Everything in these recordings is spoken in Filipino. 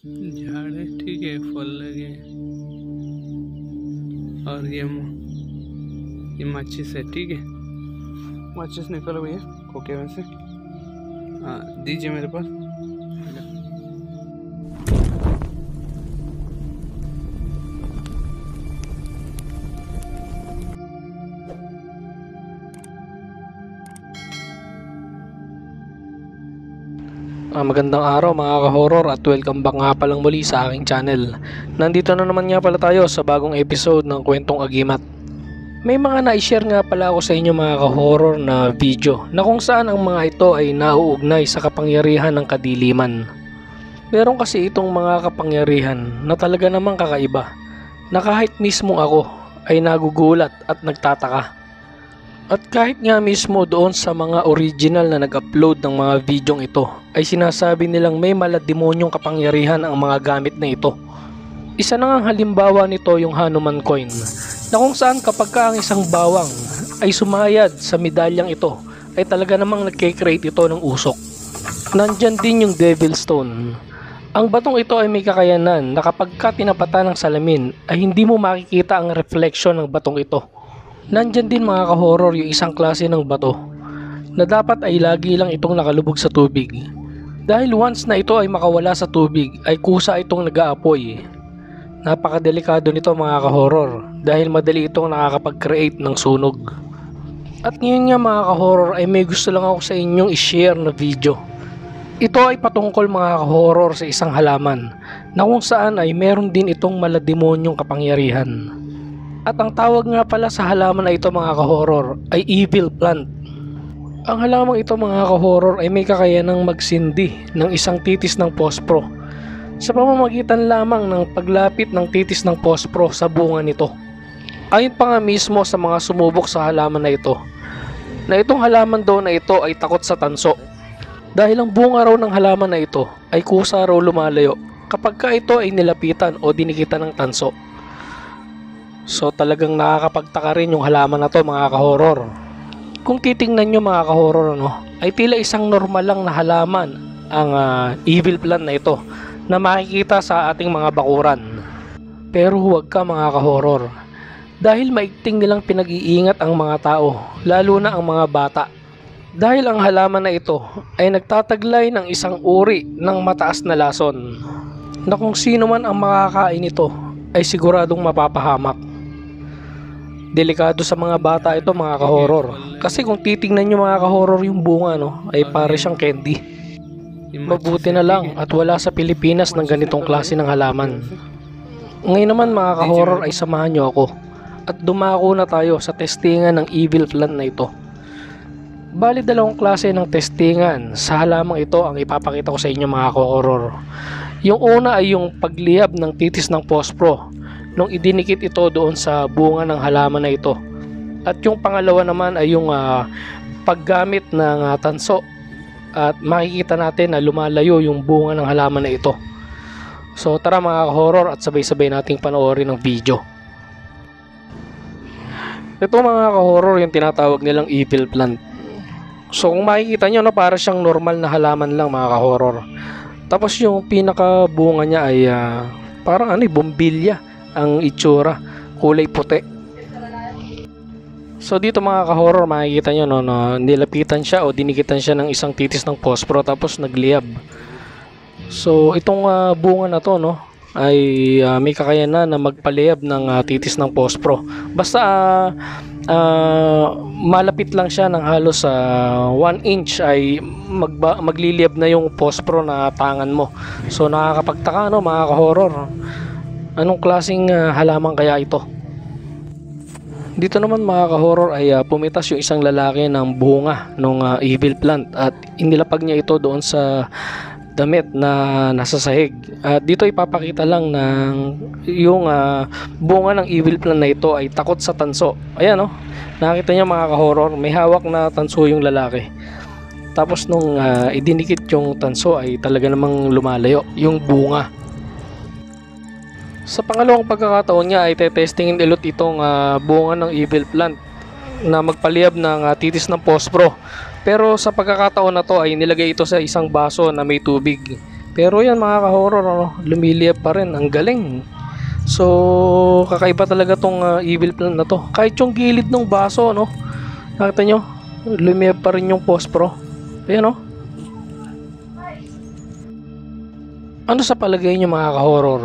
झाड़ है, ठीक है, फल लगे और ये माचिस है, ठीक है। माचिस निकलो भैया खोके में से। हाँ दीजिए मेरे पास। Magandang araw mga ka-horror at welcome back nga palang muli sa aking channel. Nandito na naman nga pala tayo sa bagong episode ng Kwentong Agimat. May mga na-share nga pala ako sa inyo mga ka-horror na video na kung saan ang mga ito ay nauugnay sa kapangyarihan ng kadiliman. Meron kasi itong mga kapangyarihan na talaga namang kakaiba na kahit mismo ako ay nagugulat at nagtataka. At kahit nga mismo doon sa mga original na nag-upload ng mga videong ito ay sinasabi nilang may malademonyong kapangyarihan ang mga gamit na ito. Isa na nga halimbawa nito yung Hanuman coin na kung saan kapag ka ang isang bawang ay sumayad sa medalyang ito ay talaga namang nagke-create ito ng usok. Nandyan din yung Devil Stone. Ang batong ito ay may kakayanan na kapag ka tinapatan ng salamin ay hindi mo makikita ang reflection ng batong ito. Nandyan din mga ka-horror yung isang klase ng bato na dapat ay lagi lang itong nakalubog sa tubig. Dahil once na ito ay makawala sa tubig ay kusa itong nag-aapoy. Napakadelikado nito mga ka-horror dahil madali itong nakakapag-create ng sunog. At ngayon nga mga ka-horror ay may gusto lang ako sa inyong i-share na video. Ito ay patungkol mga ka-horror sa isang halaman na kung saan ay meron din itong malademonyong kapangyarihan. At ang tawag nga pala sa halaman na ito mga ka-horror ay evil plant. Ang halamang ito mga ka-horror ay may kakayanang magsindi ng isang titis ng pospro sa pamamagitan lamang ng paglapit ng titis ng pospro sa bunga nito. Ayon pa nga mismo sa mga sumubok sa halaman na ito, na itong halaman daw na ito ay takot sa tanso. Dahil ang bunga raw ng halaman na ito ay kusa raw lumalayo kapag ka ito ay nilapitan o dinikitan ng tanso. So talagang nakakapagtaka rin yung halaman na to mga ka-horror. Kung titingnan nyo mga ka-horror ay tila isang normal lang na halaman ang evil plant na ito na makikita sa ating mga bakuran. Pero huwag ka mga ka-horror dahil maigting nilang pinag-iingat ang mga tao, lalo na ang mga bata. Dahil ang halaman na ito ay nagtataglay ng isang uri ng mataas na lason na kung sino man ang makakain nito ay siguradong mapapahamak. Delikado sa mga bata ito mga ka-horror kasi kung titingnan nyo mga ka-horror yung bunga ay pare siyang candy. Mabuti na lang at wala sa Pilipinas ng ganitong klase ng halaman. Ngayon naman mga ka-horror ay samahan nyo ako at dumako na tayo sa testingan ng evil plant na ito. Bali dalawang klase ng testingan sa halamang ito ang ipapakita ko sa inyo mga ka-horror. Yung una ay yung pagliyab ng titis ng pospro nung idinikit ito doon sa bunga ng halaman na ito. At yung pangalawa naman ay yung paggamit ng tanso at makikita natin na lumalayo yung bunga ng halaman na ito. So tara mga ka-horror at sabay-sabay nating panoorin ng video. Ito mga ka-horror yung tinatawag nilang evil plant. So kung makikita nyo para siyang normal na halaman lang mga ka-horror. Tapos yung pinaka bunga niya ay parang bombilya ang itsura, kulay puti. So dito mga ka-horror makikita nyo nilapitan siya o dinikitan siya ng isang titis ng pospro tapos nagliyab. So itong bunga na to ay may kakayanan na magpaliyab ng titis ng pospro. Basta malapit lang siya ng halos 1 inch ay magliliyab na yung pospro na tangan mo. So nakakapagtaka mga ka-horror. Anong klaseng halaman kaya ito? Dito naman mga ka-horror ay pumitas yung isang lalaki ng bunga ng evil plant at inilapag niya ito doon sa damit na nasa sahig. At dito ipapakita lang ng yung bunga ng evil plant na ito ay takot sa tanso. Ayan nakita niyo mga ka-horror, may hawak na tanso yung lalaki. Tapos nung idinikit yung tanso ay talaga namang lumalayo yung bunga. Sa pangalawang pagkakataon niya ay tetestingin ulit itong bunga ng evil plant na magpaliyab ng titis ng pospro. Pero sa pagkakataon na to ay nilagay ito sa isang baso na may tubig. Pero yan mga ka-horror, ano, lumiliyab pa rin. Ang galing. So, kakaiba talaga tong evil plant na to. Kahit yung gilid ng baso, no? Nakita nyo? Lumiyab pa rin yung pospro. Ayan, no? Ano sa palagay nyo mga ka-horror?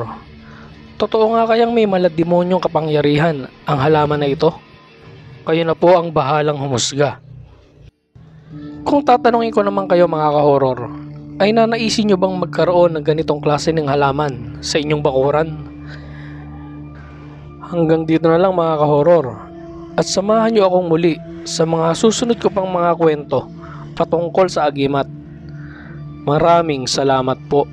Totoo nga kayang may malademonyong kapangyarihan ang halaman na ito? Kayo na po ang bahalang humusga. Kung tatanungin ko naman kayo mga ka-horror, ay nanaisin nyo bang magkaroon ng ganitong klase ng halaman sa inyong bakuran? Hanggang dito na lang mga ka-horror. At samahan nyo akong muli sa mga susunod ko pang mga kwento patungkol sa agimat. Maraming salamat po.